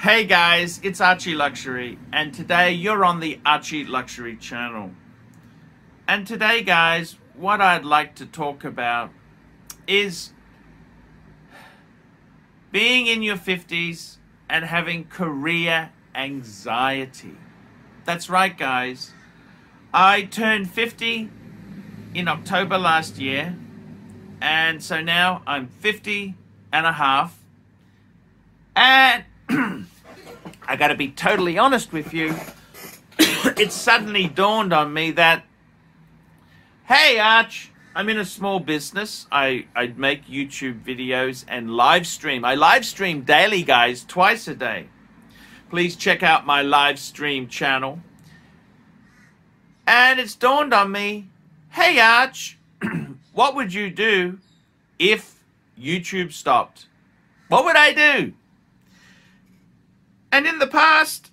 Hey guys, it's ArchieLuxury, and today you're on the ArchieLuxury channel. And today, guys, what I'd like to talk about is being in your 50s and having career anxiety. That's right, guys. I turned 50 in October last year, and so now I'm 50 and a half, and I got to be totally honest with you. It suddenly dawned on me that, hey, Arch, I'm in a small business. I make YouTube videos and live stream. I live stream daily, guys, twice a day. Please check out my live stream channel. And it's dawned on me, hey, Arch, what would you do if YouTube stopped? What would I do? And in the past,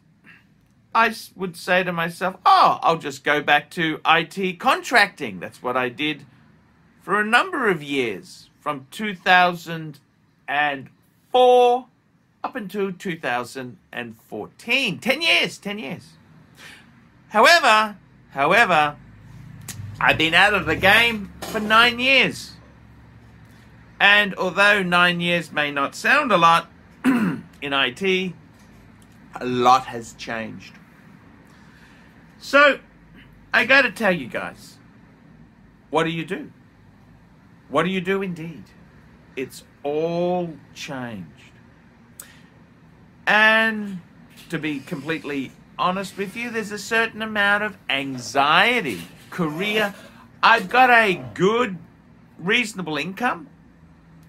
I would say to myself, oh, I'll just go back to IT contracting. That's what I did for a number of years, from 2004 up until 2014. 10 years. However, I've been out of the game for 9 years. And although 9 years may not sound a lot in IT, a lot has changed. So, I got to tell you guys, what do you do? What do you do indeed? It's all changed. And to be completely honest with you, there's a certain amount of anxiety. Career, I've got a good, reasonable income,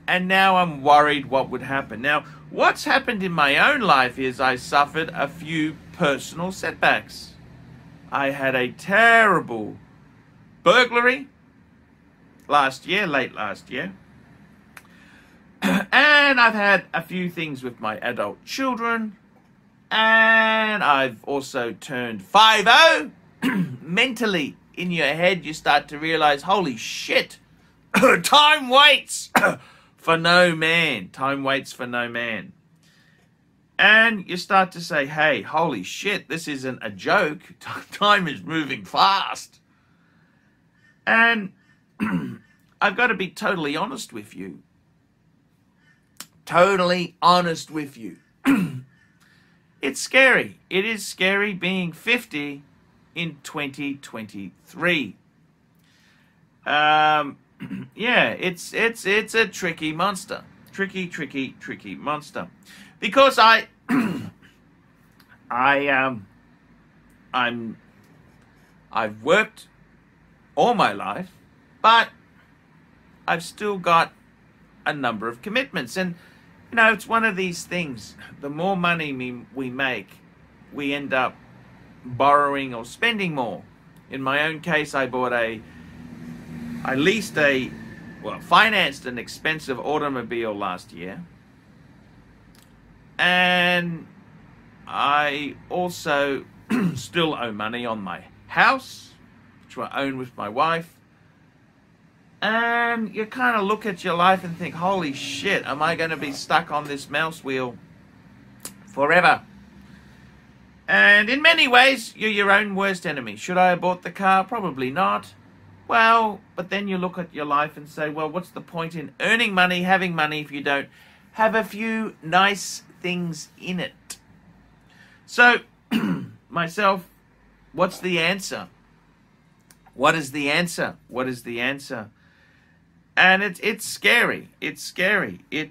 and now I'm worried what would happen. Now, what's happened in my own life is I suffered a few personal setbacks. I had a terrible burglary late last year. And I've had a few things with my adult children. And I've also turned 50. Mentally, in your head, you start to realize, holy shit, time waits for no man. Time waits for no man. And you start to say, hey, holy shit, this isn't a joke. Time is moving fast. And I've got to be totally honest with you. Totally honest with you. It's scary. It is scary being 50 in 2023. Yeah, it's a tricky monster. Tricky monster. Because I've worked all my life, but I've still got a number of commitments. And, you know, it's one of these things. The more money we make, we end up borrowing or spending more. In my own case, financed an expensive automobile last year. And I also still owe money on my house, which I own with my wife. And you kind of look at your life and think, holy shit, am I going to be stuck on this mouse wheel forever? And in many ways, you're your own worst enemy. Should I have bought the car? Probably not. Well, but then you look at your life and say, well, what's the point in earning money, having money, if you don't have a few nice things in it? So, myself, what's the answer? What is the answer? What is the answer? And it's scary. It's scary. The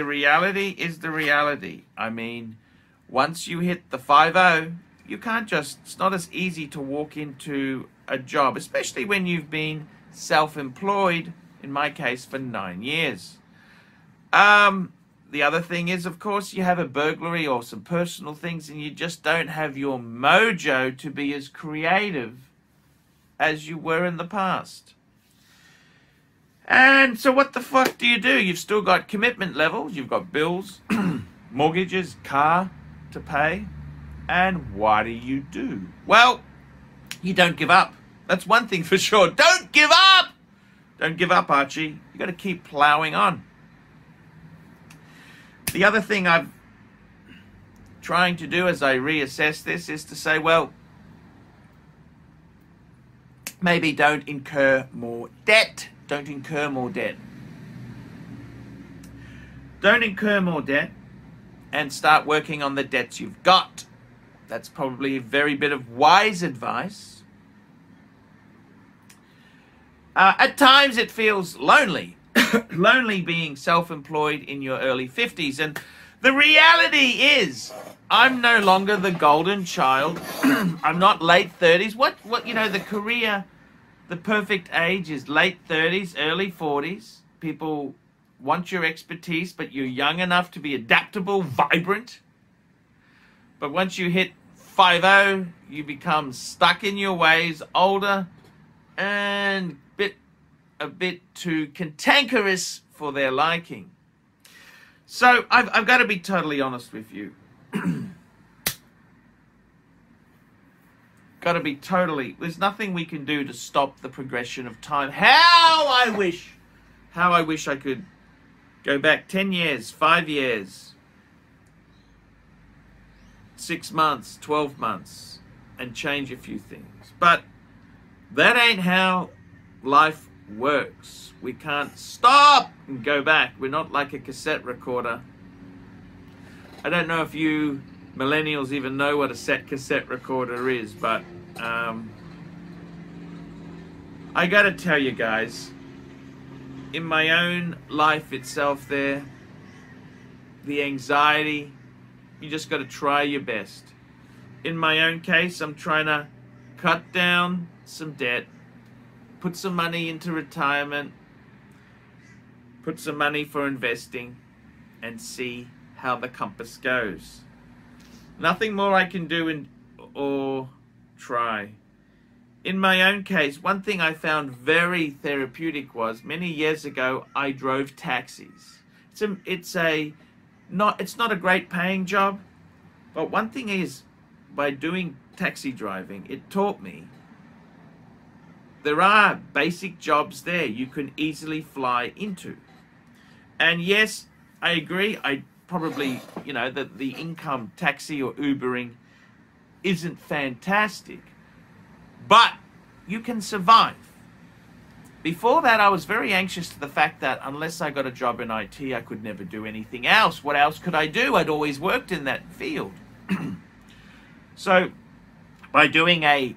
reality is the reality. I mean, once you hit the 50, you can't just, it's not as easy to walk into a job, especially when you've been self-employed, in my case, for 9 years. The other thing is, of course, you have a burglary or some personal things and you just don't have your mojo to be as creative as you were in the past. And so what the fuck do? You've still got commitment levels. You've got bills, mortgages, car to pay. And what do? Well, you don't give up. That's one thing for sure. Don't give up! Don't give up, Archie. You got to keep plowing on. The other thing I'm trying to do as I reassess this is to say, well, maybe don't incur more debt. Don't incur more debt. Don't incur more debt and start working on the debts you've got. That's probably a very bit of wise advice. At times it feels lonely. Lonely being self-employed in your early 50s. And the reality is, I'm no longer the golden child. I'm not late 30s. What, you know, the career, the perfect age is late 30s, early 40s. People want your expertise, but you're young enough to be adaptable, vibrant. But once you hit 50, you become stuck in your ways, older, and a bit too cantankerous for their liking. So I've got to be totally honest with you. Got to be totally. There's nothing we can do to stop the progression of time. How I wish I could go back 10 years, 5 years, 6 months, 12 months, and change a few things. But that ain't how life works. We can't stop and go back. We're not like a cassette recorder. I don't know if you millennials even know what a cassette recorder is, but I gotta tell you guys, in my own life itself there, the anxiety, you just gotta try your best. In my own case, I'm trying to cut down some debt, put some money into retirement, put some money for investing, and see how the compass goes. Nothing more I can do or try. In my own case, one thing I found very therapeutic was many years ago I drove taxis. It's not a great paying job, but one thing is, by doing taxi driving, it taught me there are basic jobs there you can easily fly into. And yes, I agree, I probably, you know, that the income taxi or Ubering isn't fantastic, but you can survive. Before that, I was very anxious to the fact that unless I got a job in IT, I could never do anything else. What else could I do? I'd always worked in that field. So by doing a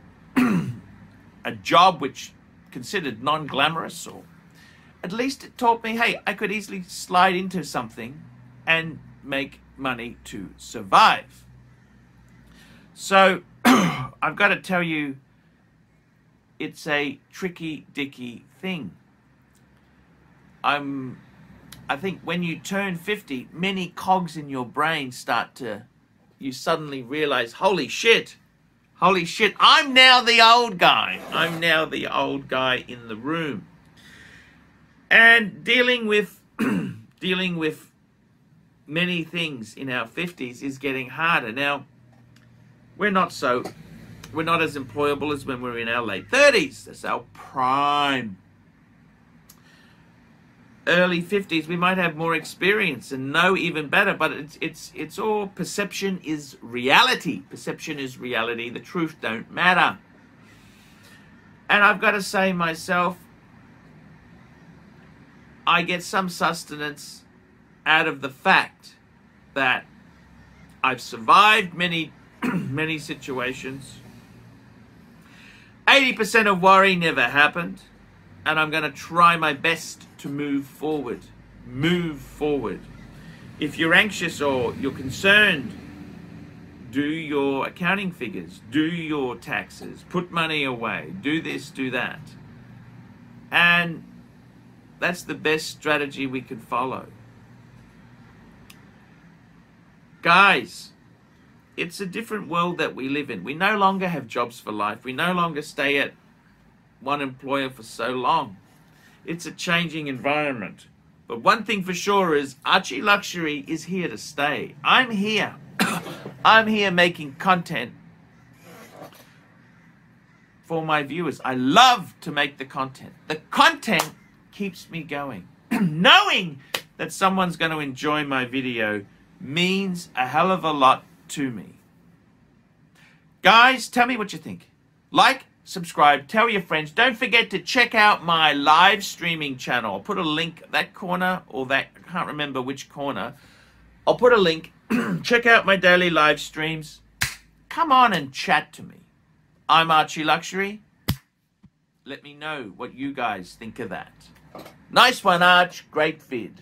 job which considered non-glamorous, or at least it taught me, hey, I could easily slide into something and make money to survive. So I've got to tell you, it's a tricky dicky thing. I think when you turn 50, many cogs in your brain you suddenly realize, holy shit, I'm now the old guy. I'm now the old guy in the room. And dealing with many things in our 50s is getting harder. Now, we're not as employable as when we're in our late 30s. That's our prime. Early 50s, we might have more experience and know even better, but it's all perception is reality. Perception is reality. The truth don't matter. And I've got to say myself, I get some sustenance out of the fact that I've survived many situations. 80% of worry never happened, and I'm going to try my best to move forward. Move forward. If you're anxious or you're concerned, do your accounting figures, do your taxes, put money away, do this, do that. And that's the best strategy we can follow. Guys, it's a different world that we live in. We no longer have jobs for life. We no longer stay at one employer for so long. It's a changing environment. But one thing for sure is ArchieLuxury is here to stay. I'm here. I'm here making content for my viewers. I love to make the content. The content keeps me going. Knowing that someone's going to enjoy my video means a hell of a lot to me. Guys, tell me what you think. Like, subscribe, tell your friends. Don't forget to check out my live streaming channel. I'll put a link, that corner or that, I can't remember which corner. I'll put a link. Check out my daily live streams. Come on and chat to me. I'm ArchieLuxury. Let me know what you guys think of that. Nice one, Arch. Great vid.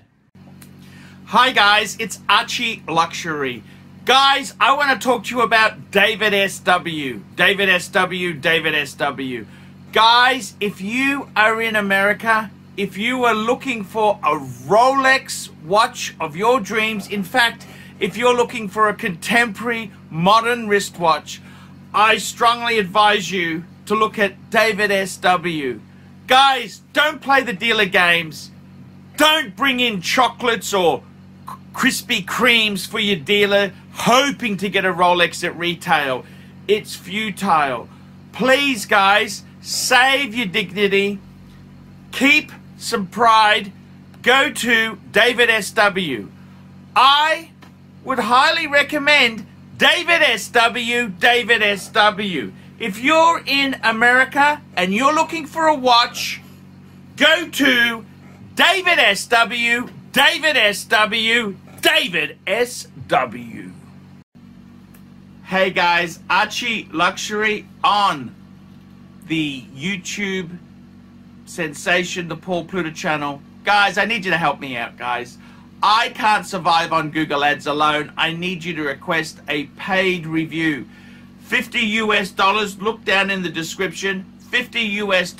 Hi, guys. It's ArchieLuxury. Guys, I want to talk to you about David SW. David SW, David SW. Guys, if you are in America, if you are looking for a Rolex watch of your dreams, in fact, if you're looking for a contemporary modern wristwatch, I strongly advise you to look at David SW. Guys, don't play the dealer games. Don't bring in chocolates or Krispy Kremes for your dealer hoping to get a Rolex at retail. It's futile. Please, guys, save your dignity. Keep some pride. Go to David SW. I would highly recommend David SW, David SW. If you're in America and you're looking for a watch, go to David SW, David SW, David SW. Hey guys, ArchieLuxury on the YouTube sensation, the Pluto channel. Guys, I need you to help me out, guys. I can't survive on Google Ads alone. I need you to request a paid review. $50 US, look down in the description. $50 US,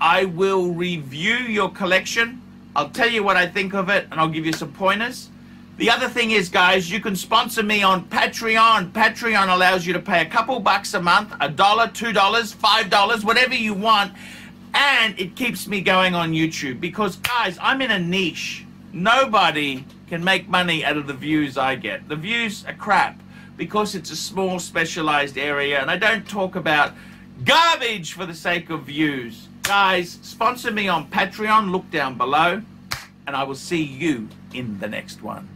I will review your collection. I'll tell you what I think of it, and I'll give you some pointers. The other thing is, guys, you can sponsor me on Patreon. Patreon allows you to pay a couple bucks a month, $1, $2, $5, whatever you want, and it keeps me going on YouTube because, guys, I'm in a niche. Nobody can make money out of the views I get. The views are crap because it's a small specialized area, and I don't talk about garbage for the sake of views. Guys, sponsor me on Patreon. Look down below, and I will see you in the next one.